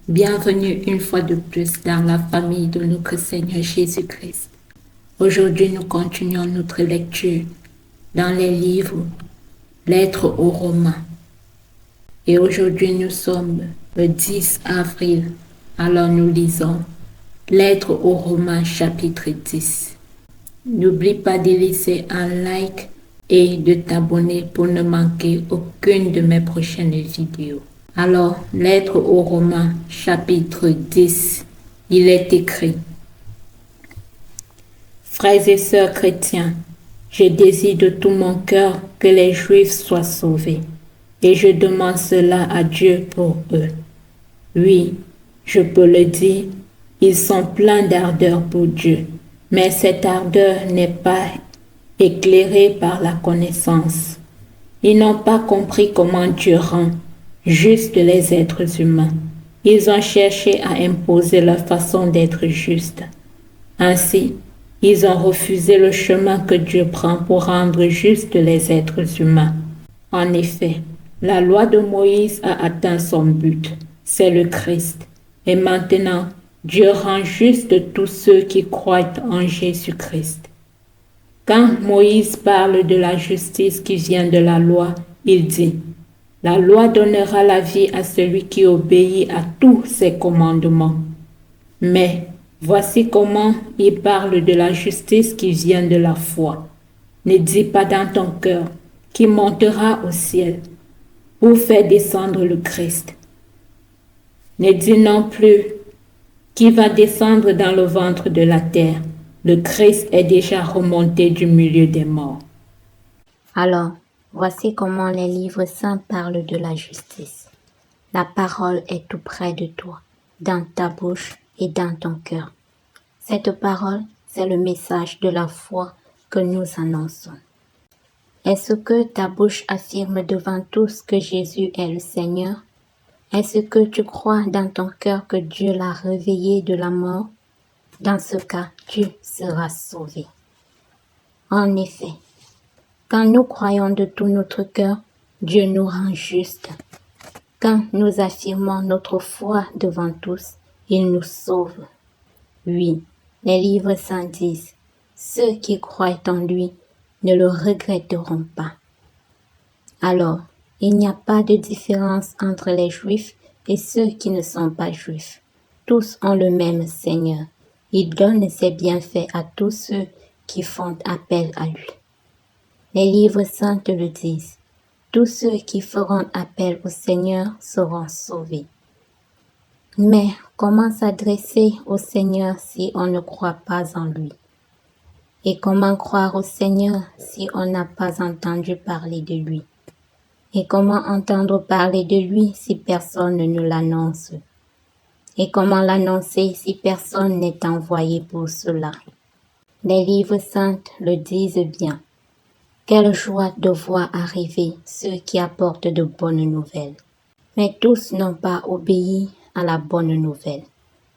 Bienvenue une fois de plus dans la famille de notre Seigneur Jésus-Christ. Aujourd'hui, nous continuons notre lecture dans les livres Lettres aux Romains. Et aujourd'hui, nous sommes le 10 avril. Alors nous lisons Lettres aux Romains chapitre 10. N'oublie pas de laisser un like et de t'abonner pour ne manquer aucune de mes prochaines vidéos. Alors, Lettres aux Romains, chapitre 10, il est écrit: Frères et sœurs chrétiens, je désire de tout mon cœur que les Juifs soient sauvés, et je demande cela à Dieu pour eux. Oui, je peux le dire, ils sont pleins d'ardeur pour Dieu, mais cette ardeur n'est pas éclairée par la connaissance. Ils n'ont pas compris comment Dieu rend juste les êtres humains. Ils ont cherché à imposer leur façon d'être juste. Ainsi, ils ont refusé le chemin que Dieu prend pour rendre juste les êtres humains. En effet, la loi de Moïse a atteint son but, c'est le Christ. Et maintenant, Dieu rend juste tous ceux qui croient en Jésus-Christ. Quand Moïse parle de la justice qui vient de la loi, il dit: la loi donnera la vie à celui qui obéit à tous ses commandements. Mais voici comment il parle de la justice qui vient de la foi. Ne dis pas dans ton cœur qui montera au ciel pour faire descendre le Christ. Ne dis non plus qui va descendre dans le ventre de la terre. Le Christ est déjà remonté du milieu des morts. Alors, voici comment les livres saints parlent de la justice. La parole est tout près de toi, dans ta bouche et dans ton cœur. Cette parole, c'est le message de la foi que nous annonçons. Est-ce que ta bouche affirme devant tous que Jésus est le Seigneur? Est-ce que tu crois dans ton cœur que Dieu l'a réveillé de la mort? Dans ce cas, tu seras sauvé. En effet, quand nous croyons de tout notre cœur, Dieu nous rend justes. Quand nous affirmons notre foi devant tous, il nous sauve. Oui, les livres saints disent: ceux qui croient en lui ne le regretteront pas. Alors, il n'y a pas de différence entre les Juifs et ceux qui ne sont pas Juifs. Tous ont le même Seigneur. Il donne ses bienfaits à tous ceux qui font appel à lui. Les livres saints te le disent. Tous ceux qui feront appel au Seigneur seront sauvés. Mais comment s'adresser au Seigneur si on ne croit pas en lui? Et comment croire au Seigneur si on n'a pas entendu parler de lui? Et comment entendre parler de lui si personne ne l'annonce? Et comment l'annoncer si personne n'est envoyé pour cela? Les livres saints le disent bien. Quelle joie de voir arriver ceux qui apportent de bonnes nouvelles. Mais tous n'ont pas obéi à la bonne nouvelle.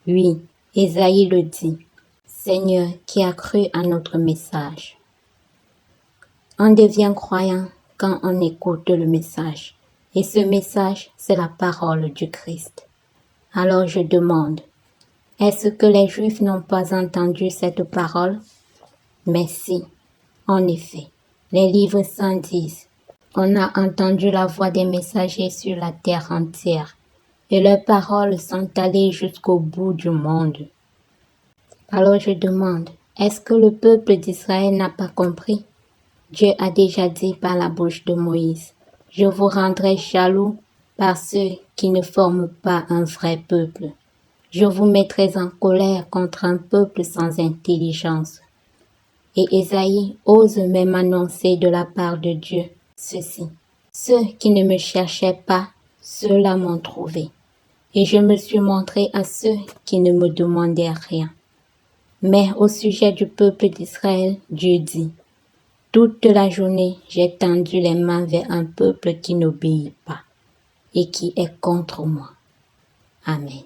Oui, Ésaïe le dit: Seigneur, qui a cru à notre message. On devient croyant quand on écoute le message. Et ce message, c'est la parole du Christ. Alors je demande, est-ce que les Juifs n'ont pas entendu cette parole? Mais si, en effet, les livres saints disent: on a entendu la voix des messagers sur la terre entière, et leurs paroles sont allées jusqu'au bout du monde. Alors je demande, est-ce que le peuple d'Israël n'a pas compris? Dieu a déjà dit par la bouche de Moïse: je vous rendrai jaloux par ceux qui ne forment pas un vrai peuple. Je vous mettrai en colère contre un peuple sans intelligence. Et Ésaïe ose même annoncer de la part de Dieu ceci: ceux qui ne me cherchaient pas, ceux-là m'ont trouvé. Et je me suis montré à ceux qui ne me demandaient rien. Mais au sujet du peuple d'Israël, Dieu dit: toute la journée, j'ai tendu les mains vers un peuple qui n'obéit pas et qui est contre moi. Amen.